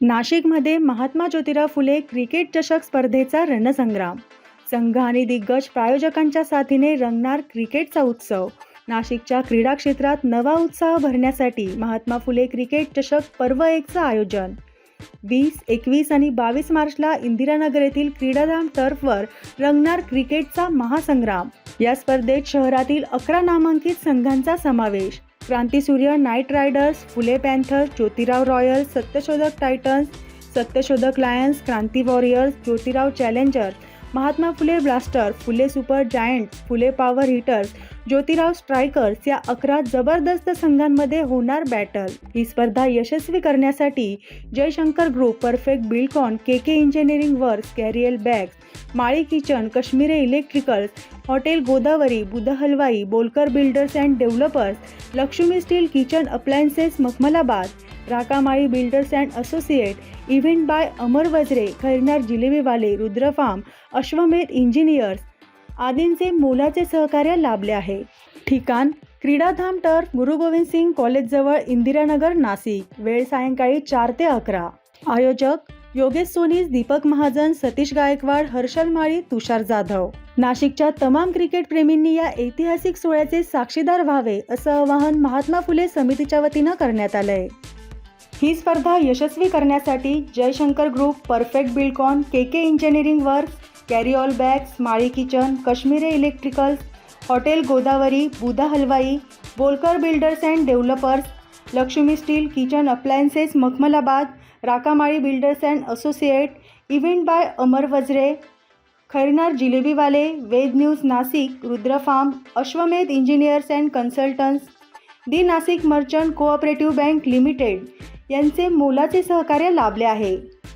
नाशिकमध्ये महात्मा ज्योतिराव फुले क्रिकेट चषक स्पर्धेचा रणसंग्राम. संघ आणि दिग्गज प्रायोजकांच्या साथीने रंगणार क्रिकेटचा उत्सव. नाशिकच्या क्रीडा क्षेत्रात नवा उत्साह भरण्यासाठी महात्मा फुले क्रिकेट चषक पर्व 1चं आयोजन 20, 21 आणि 22 मार्चला इंदिरानगर येथील क्रीडाधाम टर्फवर रंगणार क्रिकेटचा महासंग्राम. या स्पर्धेत शहरातील 11 नामांकित संघांचा समावेश. क्रांतिसूर्य नाईट रायडर्स, फुले पॅन्थर्स, ज्योतिराव रॉयल्स, सत्यशोधक टायटन्स, सत्यशोधक लायन्स, क्रांती warriors, Jyotirao challengers, Mahatma Phule blaster, फुले सुपर जायंट्स, फुले पॉवर हिटर्स, ज्योतिराव स्ट्रायकर्स या 11 जबरदस्त संघांमध्ये होणार बॅटल. ही स्पर्धा यशस्वी करण्यासाठी Jayshankar group, perfect Buildcon, K engineering works, कॅरियल bags, Mali kitchen, Kashmire electricals, hotel Godavari, Budh Halwai, Bolkar builders and developers, Lakshmi steel kitchen appliances Makhmalabad, Rakamali builders and associate, event by Amar Vajre, Khairnar जिलेबीवाले, Rudra farm, Ashwamedh engineers आदींचे मोलाचे सहकार्य लाभले आहे. ठिकाण क्रीडाधाम टर्फ, गुरु गोविंद सिंग कॉलेजजवळ, इंदिरानगर, नाशिक. वेळ सायंकाळी 4 ते 11. आयोजक योगेश सोनीस, दीपक महाजन, सतीश गायकवाड, हर्षल माळी, तुषार जाधव. नाशिकच्या तमाम क्रिकेट प्रेमींनी या ऐतिहासिक सोहळ्याचे साक्षीदार व्हावे असं आवाहन महात्मा फुले समितीच्या वतीनं करण्यात आलंय. ही स्पर्धा यशस्वी करण्यासाठी Jayshankar group, perfect Buildcon, K engineering works, कॅरिऑल bags, Mali kitchen, Kashmire electricals, hotel Godavari, Budha Halwai, Bolkar builders and developers, Lakshmi steel kitchen appliances Makhmalabad, Rakamali builders and associate, event by Amar Vajre, Khairnar जिलेबीवाले, Ved news Nashik, Rudra farm, Ashwamedh engineers and consultants, the Nashik merchant cooperative bank limited यांचे मोलाचे सहकार्य लाभले आहे.